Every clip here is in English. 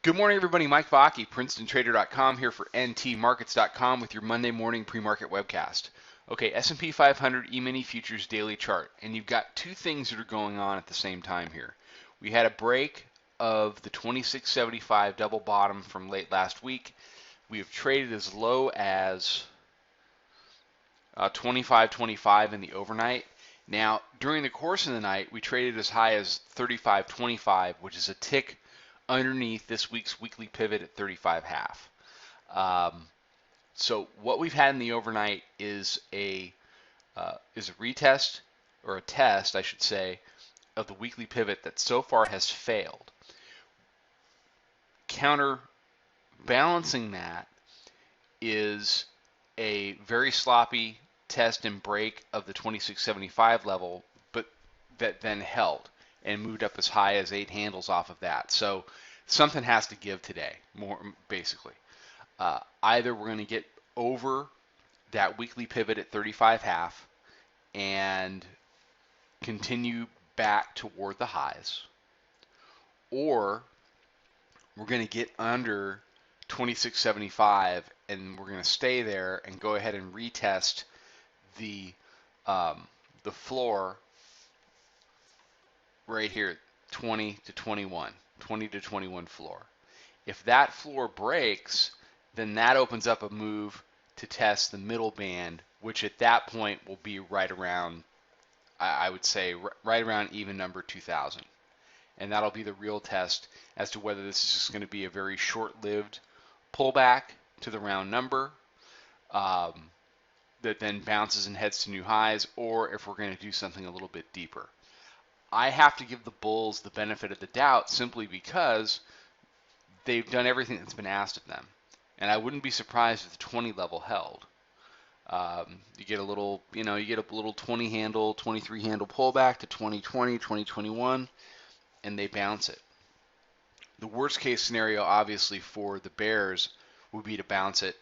Good morning, everybody. Mike Vacchi, PrincetonTrader.com here for NTMarkets.com with your Monday morning pre-market webcast. Okay, S&P 500 E-mini futures daily chart, and you've got two things that are going on at the same time here. We had a break of the 2675 double bottom from late last week. We have traded as low as 25.25 in the overnight. Now, during the course of the night, we traded as high as 35.25, which is a tick underneath this week's weekly pivot at 35.5. So what we've had in the overnight is a retest, or a test, I should say, of the weekly pivot that so far has failed. Counterbalancing that is a very sloppy test and break of the 2675 level, but that then held and moved up as high as 8 handles off of that. So something has to give today, more basically. Either we're going to get over that weekly pivot at 35.5 and continue back toward the highs, or we're going to get under 2675 and we're going to stay there and go ahead and retest the floor right here, 20 to 21 floor. If that floor breaks, then that opens up a move to test the middle band, which at that point will be right around, I would say, right around even number 2000. And that'll be the real test as to whether this is just going to be a very short-lived pullback to the round number that then bounces and heads to new highs, or if we're going to do something a little bit deeper. I have to give the bulls the benefit of the doubt simply because they've done everything that's been asked of them. And I wouldn't be surprised if the 20 level held. You get a little 20 handle, 23 handle pullback to 2020, 2021, and they bounce it. The worst case scenario, obviously, for the bears would be to bounce it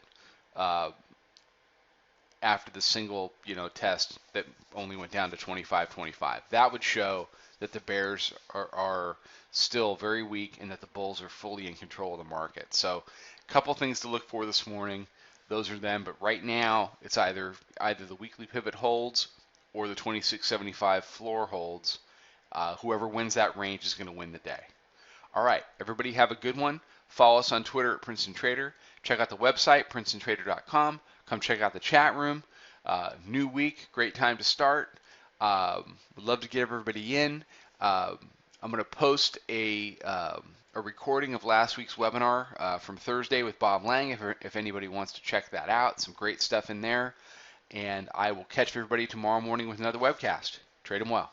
after the single, test that only went down to 25.25. That would show that the bears are still very weak and that the bulls are fully in control of the market. So a couple things to look for this morning. Those are them, but right now it's either the weekly pivot holds or the 2675 floor holds. Whoever wins that range is going to win the day. All right, everybody have a good one. Follow us on Twitter at Princeton Trader. Check out the website, PrincetonTrader.com. Come check out the chat room. New week, great time to start. Would love to get everybody in. I'm going to post a recording of last week's webinar from Thursday with Bob Lang if anybody wants to check that out. Some great stuff in there. And I will catch everybody tomorrow morning with another webcast. Trade them well.